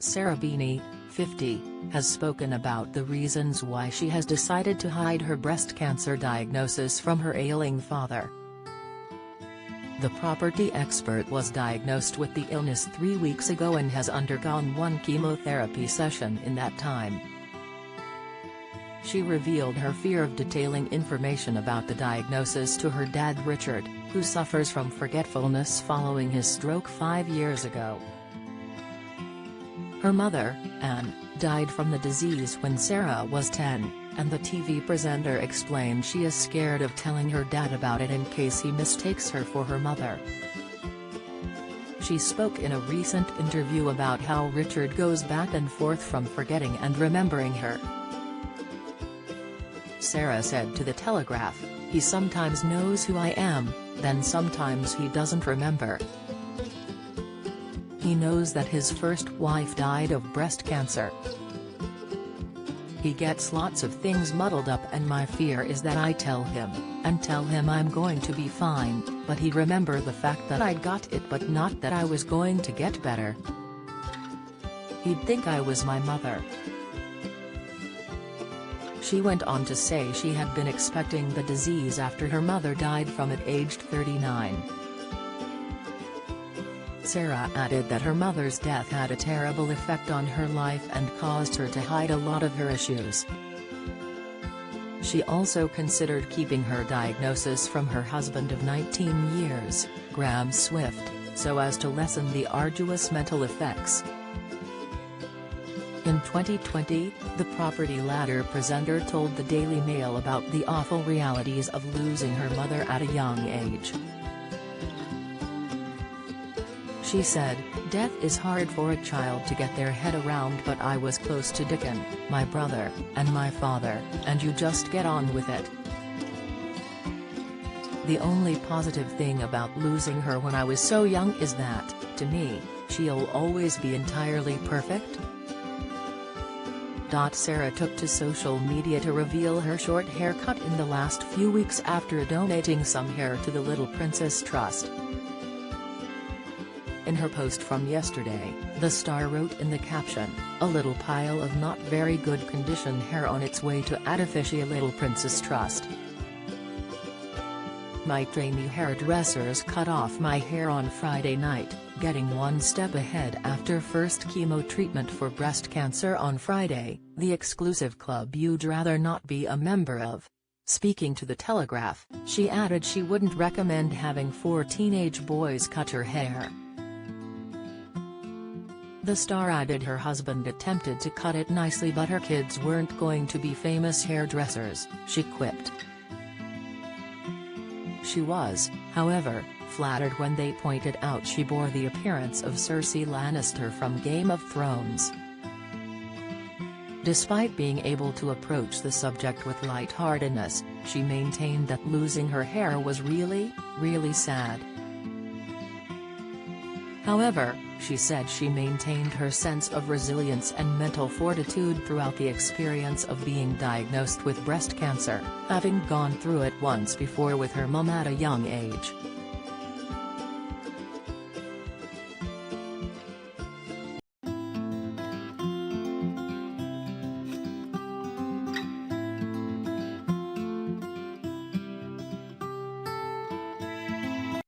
Sarah Beeny, 50, has spoken about the reasons why she has decided to hide her breast cancer diagnosis from her ailing father. The property expert was diagnosed with the illness 3 weeks ago and has undergone one chemotherapy session in that time. She revealed her fear of detailing information about the diagnosis to her dad Richard, who suffers from forgetfulness following his stroke 5 years ago. Her mother, Anne, died from the disease when Sarah was 10, and the TV presenter explained she is scared of telling her dad about it in case he mistakes her for her mother. She spoke in a recent interview about how Richard goes back and forth from forgetting and remembering her. Sarah said to The Telegraph, "He sometimes knows who I am, then sometimes he doesn't remember. He knows that his first wife died of breast cancer. He gets lots of things muddled up and my fear is that I tell him I'm going to be fine, but he'd remember the fact that I'd got it but not that I was going to get better. He'd think I was my mother." She went on to say she had been expecting the disease after her mother died from it aged 39. Sarah added that her mother's death had a terrible effect on her life and caused her to hide a lot of her issues. She also considered keeping her diagnosis from her husband of 19 years, Graham Swift, so as to lessen the arduous mental effects. In 2020, the Property Ladder presenter told the Daily Mail about the awful realities of losing her mother at a young age. She said, "Death is hard for a child to get their head around, but I was close to Dickon, my brother, and my father, and you just get on with it. The only positive thing about losing her when I was so young is that, to me, she'll always be entirely perfect." Sarah took to social media to reveal her short haircut in the last few weeks after donating some hair to the Little Princess Trust. In her post from yesterday, the star wrote in the caption, "A little pile of not very good condition hair on its way to Artificial Little Princess Trust. My trainee hairdressers cut off my hair on Friday night, getting one step ahead after first chemo treatment for breast cancer on Friday, the exclusive club you'd rather not be a member of." Speaking to The Telegraph, she added she wouldn't recommend having 4 teenage boys cut her hair. The star added her husband attempted to cut it nicely but her kids weren't going to be famous hairdressers, she quipped. She was, however, flattered when they pointed out she bore the appearance of Cersei Lannister from Game of Thrones. Despite being able to approach the subject with lightheartedness, she maintained that losing her hair was really sad. However, she said she maintained her sense of resilience and mental fortitude throughout the experience of being diagnosed with breast cancer, having gone through it once before with her mum at a young age.